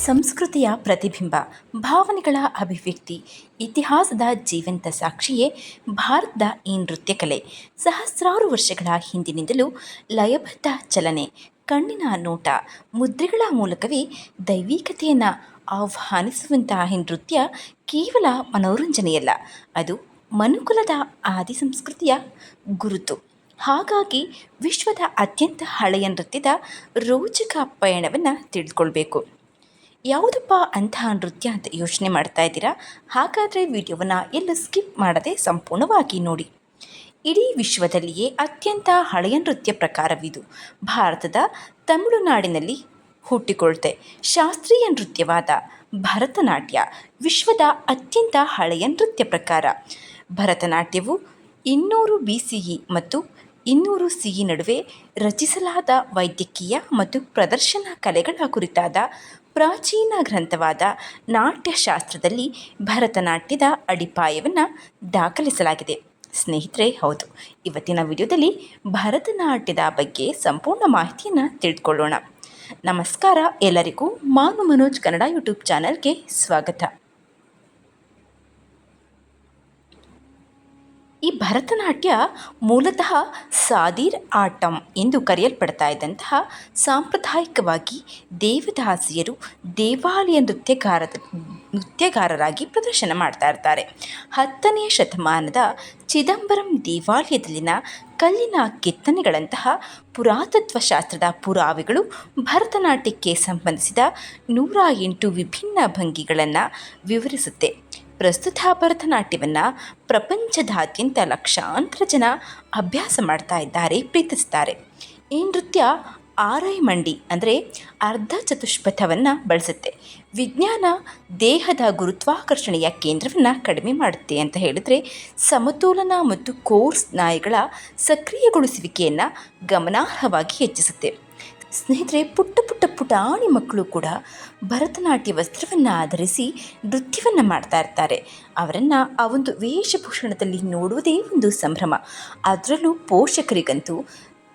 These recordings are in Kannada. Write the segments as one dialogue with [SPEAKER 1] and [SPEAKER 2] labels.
[SPEAKER 1] ಸಂಸ್ಕೃತಿಯ ಪ್ರತಿಬಿಂಬ, ಭಾವನೆಗಳ ಅಭಿವ್ಯಕ್ತಿ, ಇತಿಹಾಸದ ಜೀವಂತ ಸಾಕ್ಷಿಯೇ ಭಾರತದ ಈ ನೃತ್ಯ ಕಲೆ. ಸಹಸ್ರಾರು ವರ್ಷಗಳ ಹಿಂದಿನಿಂದಲೂ ಲಯಬದ್ಧ ಚಲನೆ, ಕಣ್ಣಿನ ನೋಟ, ಮುದ್ರೆಗಳ ಮೂಲಕವೇ ದೈವಿಕತೆಯನ್ನು ಆಹ್ವಾನಿಸುವಂತಹ ಈ ನೃತ್ಯ ಕೇವಲ ಮನೋರಂಜನೆಯಲ್ಲ, ಅದು ಮನುಕುಲದ ಆದಿ ಸಂಸ್ಕೃತಿಯ ಗುರುತು. ಹಾಗಾಗಿ ವಿಶ್ವದ ಅತ್ಯಂತ ಹಳೆಯ ನೃತ್ಯದ ರೋಚಕ ಪಯಣವನ್ನು ತಿಳಿದುಕೊಳ್ಬೇಕು. ಯಾವುದಪ್ಪ ಅಂತಹ ನೃತ್ಯ ಅಂತ ಯೋಚನೆ ಮಾಡ್ತಾ ಇದ್ದೀರಾ? ಹಾಗಾದರೆ ವಿಡಿಯೋವನ್ನು ಎಲ್ಲ ಸ್ಕಿಪ್ ಮಾಡದೆ ಸಂಪೂರ್ಣವಾಗಿ ನೋಡಿ. ಇಡೀ ವಿಶ್ವದಲ್ಲಿಯೇ ಅತ್ಯಂತ ಹಳೆಯ ನೃತ್ಯ ಪ್ರಕಾರವಿದು. ಭಾರತದ ತಮಿಳುನಾಡಿನಲ್ಲಿ ಹುಟ್ಟಿಕೊಳ್ಳುತ್ತೆ. ಶಾಸ್ತ್ರೀಯ ನೃತ್ಯವಾದ ಭರತನಾಟ್ಯ ವಿಶ್ವದ ಅತ್ಯಂತ ಹಳೆಯ ನೃತ್ಯ ಪ್ರಕಾರ. ಭರತನಾಟ್ಯವು 200 BCE ಮತ್ತು 200 CE ನಡುವೆ ರಚಿಸಲಾದ ವೈದ್ಯಕೀಯ ಮತ್ತು ಪ್ರದರ್ಶನ ಕಲೆಗಳ ಕುರಿತಾದ ಪ್ರಾಚೀನ ಗ್ರಂಥವಾದ ನಾಟ್ಯಶಾಸ್ತ್ರದಲ್ಲಿ ಭರತನಾಟ್ಯದ ಅಡಿಪಾಯವನ್ನು ದಾಖಲಿಸಲಾಗಿದೆ. ಸ್ನೇಹಿತರೆ, ಹೌದು, ಇವತ್ತಿನ ವಿಡಿಯೋದಲ್ಲಿ ಭರತನಾಟ್ಯದ ಬಗ್ಗೆ ಸಂಪೂರ್ಣ ಮಾಹಿತಿಯನ್ನು ತಿಳಿದುಕೊಳ್ಳೋಣ. ನಮಸ್ಕಾರ ಎಲ್ಲರಿಗೂ, ಮಾನು ಮನೋಜ್ ಕನ್ನಡ ಯೂಟ್ಯೂಬ್ ಚಾನಲ್ಗೆ ಸ್ವಾಗತ. ಈ ಭರತನಾಟ್ಯ ಮೂಲತಃ ಸಾದೀರ್ ಆಟಂ ಎಂದು ಕರೆಯಲ್ಪಡ್ತಾ ಇದ್ದಂತಹ ಸಾಂಪ್ರದಾಯಿಕವಾಗಿ ದೇವದಾಸಿಯರು ದೇವಾಲಯ ನೃತ್ಯಗಾರರಾಗಿ ಪ್ರದರ್ಶನ ಮಾಡ್ತಾ ಇರ್ತಾರೆ. 10ನೇ ಶತಮಾನದ ಚಿದಂಬರಂ ದೇವಾಲಯದಲ್ಲಿನ ಕಲ್ಲಿನ ಕೆತ್ತನೆಗಳಂತಹ ಪುರಾತತ್ವ ಶಾಸ್ತ್ರದ ಪುರಾವೆಗಳು ಭರತನಾಟ್ಯಕ್ಕೆ ಸಂಬಂಧಿಸಿದ 108 ವಿಭಿನ್ನ ಭಂಗಿಗಳನ್ನು ವಿವರಿಸುತ್ತೆ. ಪ್ರಸ್ತುತ ಭರತನಾಟ್ಯವನ್ನು ಪ್ರಪಂಚದಾದ್ಯಂತ ಲಕ್ಷಾಂತರ ಜನ ಅಭ್ಯಾಸ ಮಾಡ್ತಾ ಇದ್ದಾರೆ, ಪ್ರೀತಿಸ್ತಾರೆ. ಈ ನೃತ್ಯ ಆರೈಮಂಡಿ ಅಂದರೆ ಅರ್ಧ ಚತುಷ್ಪಥವನ್ನು ಬಳಸುತ್ತೆ. ವಿಜ್ಞಾನ ದೇಹದ ಗುರುತ್ವಾಕರ್ಷಣೆಯ ಕೇಂದ್ರವನ್ನು ಕಡಿಮೆ ಮಾಡುತ್ತೆ ಅಂತ ಹೇಳಿದರೆ, ಸಮತೋಲನ ಮತ್ತು ಕೋರ್ ಸ್ನಾಯುಗಳ ಸಕ್ರಿಯಗೊಳಿಸುವಿಕೆಯನ್ನು ಗಮನಾರ್ಹವಾಗಿ ಹೆಚ್ಚಿಸುತ್ತೆ. ಸ್ನೇಹಿತರೆ, ಪುಟಾಣಿ ಮಕ್ಕಳು ಕೂಡ ಭರತನಾಟ್ಯ ವಸ್ತ್ರವನ್ನು ಧರಿಸಿ ನೃತ್ಯವನ್ನು ಮಾಡ್ತಾ ಇರ್ತಾರೆ. ಅವರನ್ನು ಆ ಒಂದು ವೇಷಭೂಷಣದಲ್ಲಿ ನೋಡುವುದೇ ಒಂದು ಸಂಭ್ರಮ. ಅದರಲ್ಲೂ ಪೋಷಕರಿಗಂತೂ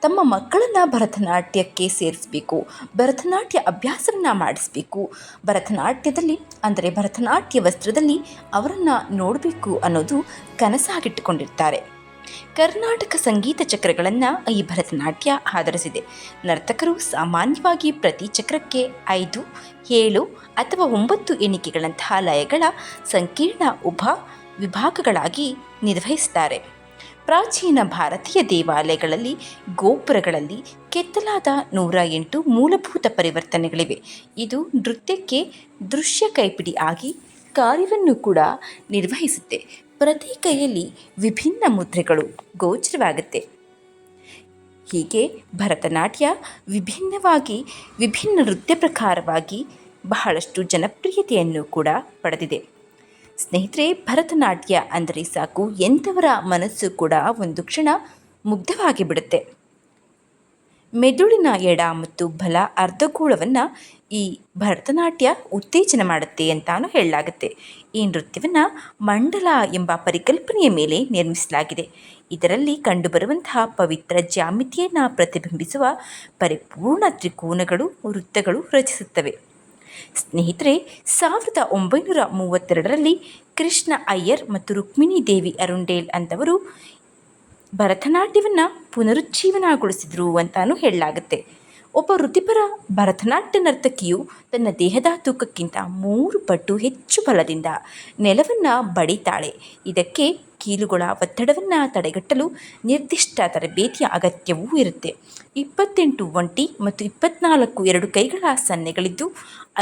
[SPEAKER 1] ತಮ್ಮ ಮಕ್ಕಳನ್ನು ಭರತನಾಟ್ಯಕ್ಕೆ ಸೇರಿಸಬೇಕು, ಭರತನಾಟ್ಯ ಅಭ್ಯಾಸವನ್ನು ಮಾಡಿಸಬೇಕು, ಭರತನಾಟ್ಯದಲ್ಲಿ ಅಂದರೆ ಭರತನಾಟ್ಯ ವಸ್ತ್ರದಲ್ಲಿ ಅವರನ್ನು ನೋಡಬೇಕು ಅನ್ನೋದು ಕನಸಾಗಿಟ್ಟುಕೊಂಡಿರ್ತಾರೆ. ಕರ್ನಾಟಕ ಸಂಗೀತ ಚಕ್ರಗಳನ್ನು ಈ ಭರತನಾಟ್ಯ ಆಧರಿಸಿದೆ. ನರ್ತಕರು ಸಾಮಾನ್ಯವಾಗಿ ಪ್ರತಿ ಚಕ್ರಕ್ಕೆ 5, 7 ಅಥವಾ 9 ಎಣಿಕೆಗಳಂತಹ ಲಯಗಳ ಸಂಕೀರ್ಣ ಉಪ ವಿಭಾಗಗಳಾಗಿ ನಿರ್ವಹಿಸುತ್ತಾರೆ. ಪ್ರಾಚೀನ ಭಾರತೀಯ ದೇವಾಲಯಗಳಲ್ಲಿ ಗೋಪುರಗಳಲ್ಲಿ ಕೆತ್ತಲಾದ 108 ಮೂಲಭೂತ ಪರಿವರ್ತನೆಗಳಿವೆ. ಇದು ನೃತ್ಯಕ್ಕೆ ದೃಶ್ಯ ಕೈಪಿಡಿ ಆಗಿ ಕಾರ್ಯವನ್ನು ಕೂಡ ನಿರ್ವಹಿಸುತ್ತೆ. ಪ್ರತಿ ಕೈಯಲ್ಲಿ ವಿಭಿನ್ನ ಮುದ್ರೆಗಳು ಗೋಚರವಾಗುತ್ತೆ. ಹೀಗೆ ಭರತನಾಟ್ಯ ವಿಭಿನ್ನ ನೃತ್ಯ ಪ್ರಕಾರವಾಗಿ ಬಹಳಷ್ಟು ಜನಪ್ರಿಯತೆಯನ್ನು ಕೂಡ ಪಡೆದಿದೆ. ಸ್ನೇಹಿತರೆ, ಭರತನಾಟ್ಯ ಅಂದರೆ ಸಾಕು, ಎಂಥವರ ಮನಸ್ಸು ಕೂಡ ಒಂದು ಕ್ಷಣ ಮುಗ್ಧವಾಗಿ ಬಿಡುತ್ತೆ. ಮೆದುಳಿನ ಎಡ ಮತ್ತು ಬಲ ಅರ್ಧಗೋಳವನ್ನು ಈ ಭರತನಾಟ್ಯ ಉತ್ತೇಜನ ಮಾಡುತ್ತೆ ಅಂತಾನು ಹೇಳಲಾಗುತ್ತೆ. ಈ ನೃತ್ಯವನ್ನು ಮಂಡಲ ಎಂಬ ಪರಿಕಲ್ಪನೆಯ ಮೇಲೆ ನಿರ್ಮಿಸಲಾಗಿದೆ. ಇದರಲ್ಲಿ ಕಂಡುಬರುವಂತಹ ಪವಿತ್ರ ಜ್ಯಾಮಿತಿಯನ್ನು ಪ್ರತಿಬಿಂಬಿಸುವ ಪರಿಪೂರ್ಣ ತ್ರಿಕೋನಗಳು, ವೃತ್ತಗಳು ರಚಿಸುತ್ತವೆ. ಸ್ನೇಹಿತರೆ, 1932ರಲ್ಲಿ ಕೃಷ್ಣ ಅಯ್ಯರ್ ಮತ್ತು ರುಕ್ಮಿಣಿ ದೇವಿ ಅರುಂಡೇಲ್ ಅಂತವರು ಭರತನಾಟ್ಯವನ್ನು ಪುನರುಜ್ಜೀವನಗೊಳಿಸಿದರು ಅಂತಾನು ಹೇಳಲಾಗುತ್ತೆ. ಒಬ್ಬ ವೃತ್ತಿಪರ ಭರತನಾಟ್ಯ ನರ್ತಕಿಯು ತನ್ನ ದೇಹದ ತೂಕಕ್ಕಿಂತ 3 ಪಟ್ಟು ಹೆಚ್ಚು ಬಲದಿಂದ ನೆಲವನ್ನು ಬಡಿತಾಳೆ. ಇದಕ್ಕೆ ಕೀಲುಗಳ ಒತ್ತಡವನ್ನು ತಡೆಗಟ್ಟಲು ನಿರ್ದಿಷ್ಟ ತರಬೇತಿಯ ಅಗತ್ಯವೂ ಇರುತ್ತೆ. 28 ಒಂಟಿ ಮತ್ತು 24 ಎರಡು ಕೈಗಳ ಸನ್ನೆಗಳಿದ್ದು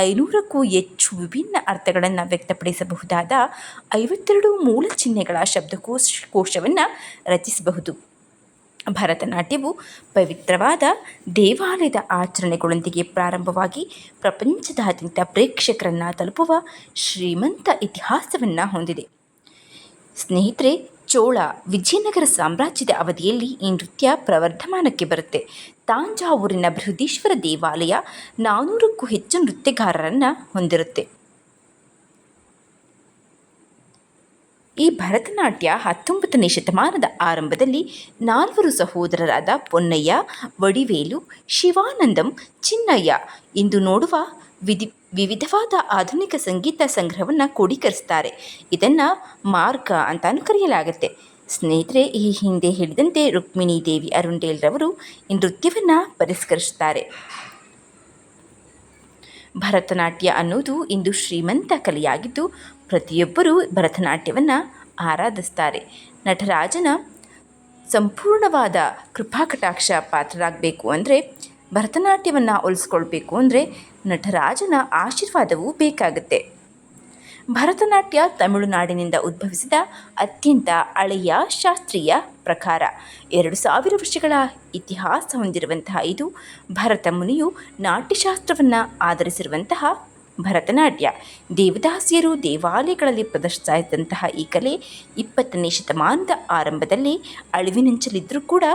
[SPEAKER 1] 500ಕ್ಕೂ ಹೆಚ್ಚು ವಿಭಿನ್ನ ಅರ್ಥಗಳನ್ನು ವ್ಯಕ್ತಪಡಿಸಬಹುದಾದ 52 ಮೂಲ ಚಿಹ್ನೆಗಳ ಶಬ್ದಕೋಶವನ್ನು ರಚಿಸಬಹುದು. ಭರತನಾಟ್ಯವು ಪವಿತ್ರವಾದ ದೇವಾಲಯದ ಆಚರಣೆಗಳೊಂದಿಗೆ ಪ್ರಾರಂಭವಾಗಿ ಪ್ರಪಂಚದಾದ್ಯಂತ ಪ್ರೇಕ್ಷಕರನ್ನು ತಲುಪುವ ಶ್ರೀಮಂತ ಇತಿಹಾಸವನ್ನು ಹೊಂದಿದೆ. ಸ್ನೇಹಿತರೆ, ಚೋಳ ವಿಜಯನಗರ ಸಾಮ್ರಾಜ್ಯದ ಅವಧಿಯಲ್ಲಿ ಈ ನೃತ್ಯ ಪ್ರವರ್ಧಮಾನಕ್ಕೆ ಬರುತ್ತೆ. ತಾಂಜಾವೂರಿನ ಬೃಹದೀಶ್ವರ ದೇವಾಲಯ 400ಕ್ಕೂ ಹೆಚ್ಚು ನೃತ್ಯಗಾರರನ್ನು ಹೊಂದಿರುತ್ತೆ. ಈ ಭರತನಾಟ್ಯ 19ನೇ ಶತಮಾನದ ಆರಂಭದಲ್ಲಿ 4 ಸಹೋದರರಾದ ಪೊನ್ನಯ್ಯ, ವಡಿವೇಲು, ಶಿವಾನಂದಂ, ಚಿನ್ನಯ್ಯ ಎಂದು ನೋಡುವ ವಿಧಿ ವಿವಿಧವಾದ ಆಧುನಿಕ ಸಂಗೀತ ಸಂಗ್ರಹವನ್ನು ಕ್ರೋಢೀಕರಿಸ್ತಾರೆ. ಇದನ್ನು ಮಾರ್ಗ ಅಂತಾನು ಕರೆಯಲಾಗುತ್ತೆ. ಸ್ನೇಹಿತರೆ, ಈ ಹಿಂದೆ ಹೇಳಿದಂತೆ ರುಕ್ಮಿಣಿ ದೇವಿ ಅರುಂಡೇಲ್ರವರು ಈ ನೃತ್ಯವನ್ನು ಪರಿಷ್ಕರಿಸುತ್ತಾರೆ. ಭರತನಾಟ್ಯ ಅನ್ನೋದು ಇಂದು ಶ್ರೀಮಂತ ಕಲೆಯಾಗಿದ್ದು ಪ್ರತಿಯೊಬ್ಬರೂ ಭರತನಾಟ್ಯವನ್ನು ಆರಾಧಿಸ್ತಾರೆ. ನಟರಾಜನ ಸಂಪೂರ್ಣವಾದ ಕೃಪಾಕಟಾಕ್ಷ ಪಾತ್ರರಾಗಬೇಕು ಅಂದರೆ, ಭರತನಾಟ್ಯವನ್ನು ಒಲಿಸ್ಕೊಳ್ಬೇಕು ಅಂದರೆ ನಟರಾಜನ ಆಶೀರ್ವಾದವೂ ಬೇಕಾಗುತ್ತೆ. ಭರತನಾಟ್ಯ ತಮಿಳುನಾಡಿನಿಂದ ಉದ್ಭವಿಸಿದ ಅತ್ಯಂತ ಹಳೆಯ ಶಾಸ್ತ್ರೀಯ ಪ್ರಕಾರ. 2000 ವರ್ಷಗಳ ಇತಿಹಾಸ ಹೊಂದಿರುವಂತಹ ಇದು ಭರತ ಮುನಿಯು ನಾಟ್ಯಶಾಸ್ತ್ರವನ್ನು ಆಧರಿಸಿರುವಂತಹ ಭರತನಾಟ್ಯ. ದೇವದಾಸಿಯರು ದೇವಾಲಯಗಳಲ್ಲಿ ಪ್ರದರ್ಶಿಸಿದಂತಹ ಈ ಕಲೆ 20ನೇ ಶತಮಾನದ ಆರಂಭದಲ್ಲಿ ಅಳಿವಿನಂಚಲಿದ್ದರೂ ಕೂಡ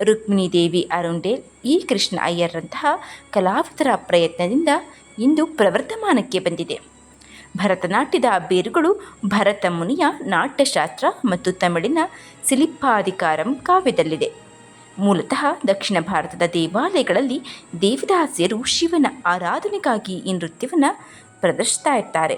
[SPEAKER 1] ರುಕ್ಮಿಣಿ ದೇವಿ ಅರುಂಡೇಲ್, ಇ ಕೃಷ್ಣ ಅಯ್ಯರ್ರಂತಹ ಕಲಾವಿದರ ಪ್ರಯತ್ನದಿಂದ ಇಂದು ಪ್ರವರ್ಧಮಾನಕ್ಕೆ ಬಂದಿದೆ. ಭರತನಾಟ್ಯದ ಬೇರುಗಳು ಭರತ ಮುನಿಯ ನಾಟ್ಯಶಾಸ್ತ್ರ ಮತ್ತು ತಮಿಳಿನ ಸಿಲಿಪ್ಪಾಧಿಕಾರಂ ಕಾವ್ಯದಲ್ಲಿದೆ. ಮೂಲತಃ ದಕ್ಷಿಣ ಭಾರತದ ದೇವಾಲಯಗಳಲ್ಲಿ ದೇವದಾಸಿಯರು ಶಿವನ ಆರಾಧನೆಗಾಗಿ ಈ ನೃತ್ಯವನ್ನು ಪ್ರದರ್ಶಿಸ್ತಾ ಇರ್ತಾರೆ.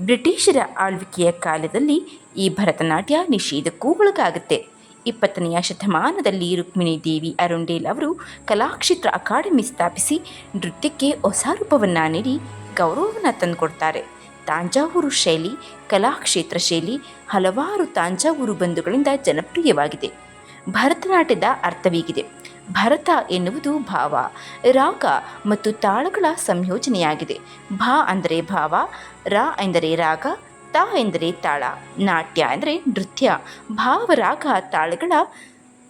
[SPEAKER 1] ಬ್ರಿಟಿಷರ ಆಳ್ವಿಕೆಯ ಕಾಲದಲ್ಲಿ ಈ ಭರತನಾಟ್ಯ ನಿಷೇಧಕ್ಕೂ ಒಳಗಾಗುತ್ತೆ. 20ನೇ ಶತಮಾನದಲ್ಲಿ ರುಕ್ಮಿಣಿ ದೇವಿ ಅರುಂಡೇಲ್ ಅವರು ಕಲಾಕ್ಷೇತ್ರ ಅಕಾಡೆಮಿ ಸ್ಥಾಪಿಸಿ ನೃತ್ಯಕ್ಕೆ ಹೊಸ ರೂಪವನ್ನು ನೀಡಿ ಗೌರವವನ್ನು ತಂದುಕೊಡ್ತಾರೆ. ತಾಂಜಾವೂರು ಶೈಲಿ, ಕಲಾಕ್ಷೇತ್ರ ಶೈಲಿ ಹಲವಾರು ತಾಂಜಾವೂರು ಬಂಧುಗಳಿಂದ ಜನಪ್ರಿಯವಾಗಿದೆ. ಭರತನಾಟ್ಯದ ಅರ್ಥವೀಗಿದೆ. ಭರತ ಎನ್ನುವುದು ಭಾವ, ರಾಗ ಮತ್ತು ತಾಳಗಳ ಸಂಯೋಜನೆಯಾಗಿದೆ. ಭಾ ಅಂದರೆ ಭಾವ, ರಾ ಎಂದರೆ ರಾಗ, ತಾ ಎಂದರೆ ತಾಳ, ನಾಟ್ಯ ಅಂದರೆ ನೃತ್ಯ. ಭಾವ, ರಾಗ, ತಾಳಗಳ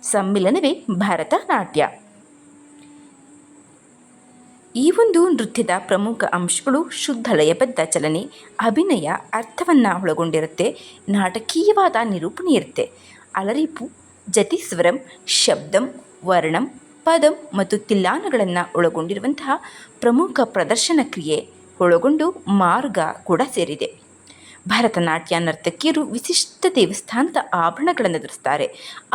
[SPEAKER 1] ಸಮ್ಮಿಲನವೇ ಭರತನಾಟ್ಯ. ಈ ಒಂದು ನೃತ್ಯದ ಪ್ರಮುಖ ಅಂಶಗಳು ಶುದ್ಧ ಲಯಬದ್ಧ ಚಲನೆ, ಅಭಿನಯ, ಅರ್ಥವನ್ನು ಒಳಗೊಂಡಿರುತ್ತೆ. ನಾಟಕೀಯವಾದ ನಿರೂಪಣೆ ಇರುತ್ತೆ. ಅಲರಿಪು, ಜತಿಸ್ವರಂ, ಶಬ್ದಂ, ವರ್ಣಂ, ಪದಂ ಮತ್ತು ತಿಲ್ಲಾನಗಳನ್ನು ಒಳಗೊಂಡಿರುವಂತಹ ಪ್ರಮುಖ ಪ್ರದರ್ಶನ ಕ್ರಿಯೆ ಒಳಗೊಂಡು ಮಾರ್ಗ ಕೂಡ ಸೇರಿದೆ. ಭರತನಾಟ್ಯ ನರ್ತಕಿಯರು ವಿಶಿಷ್ಟ ದೇವಸ್ಥಾನದ ಆಭರಣಗಳನ್ನು ಧರಿಸ್ತಾರೆ.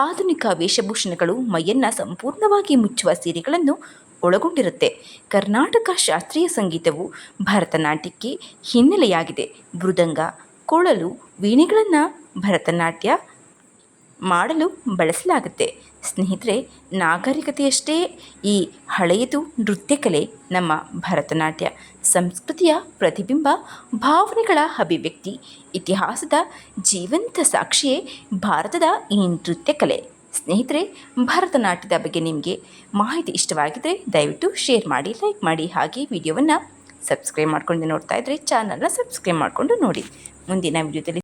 [SPEAKER 1] ಆಧುನಿಕ ವೇಷಭೂಷಣಗಳು ಮೈಯನ್ನು ಸಂಪೂರ್ಣವಾಗಿ ಮುಚ್ಚುವ ಸೀರೆಗಳನ್ನು ಒಳಗೊಂಡಿರುತ್ತೆ. ಕರ್ನಾಟಕ ಶಾಸ್ತ್ರೀಯ ಸಂಗೀತವು ಭರತನಾಟ್ಯಕ್ಕೆ ಹಿನ್ನೆಲೆಯಾಗಿದೆ. ಮೃದಂಗ, ಕೊಳಲು, ವೀಣೆಗಳನ್ನು ಭರತನಾಟ್ಯ ಮಾಡಲು ಬಳಸಲಾಗುತ್ತೆ. ಸ್ನೇಹಿತರೆ, ನಾಗರಿಕತೆಯಷ್ಟೇ ಈ ಹಳೆಯದು ನೃತ್ಯಕಲೆ ನಮ್ಮ ಭರತನಾಟ್ಯ ಸಂಸ್ಕೃತಿಯ ಪ್ರತಿಬಿಂಬ, ಭಾವನೆಗಳ ಅಭಿವ್ಯಕ್ತಿ, ಇತಿಹಾಸದ ಜೀವಂತ ಸಾಕ್ಷಿಯೇ ಭಾರತದ ಈ ನೃತ್ಯಕಲೆ. ಸ್ನೇಹಿತರೆ, ಭರತನಾಟ್ಯದ ಬಗ್ಗೆ ನಿಮಗೆ ಮಾಹಿತಿ ಇಷ್ಟವಾಗಿದ್ದರೆ ದಯವಿಟ್ಟು ಶೇರ್ ಮಾಡಿ, ಲೈಕ್ ಮಾಡಿ. ಹಾಗೆ ವಿಡಿಯೋವನ್ನು ಸಬ್ಸ್ಕ್ರೈಬ್ ಮಾಡ್ಕೊಂಡು ನೋಡ್ತಾ ಇದ್ದರೆ ಚಾನಲ್ನ ಸಬ್ಸ್ಕ್ರೈಬ್ ಮಾಡಿಕೊಂಡು ನೋಡಿ. ಮುಂದಿನ ವಿಡಿಯೋದಲ್ಲಿ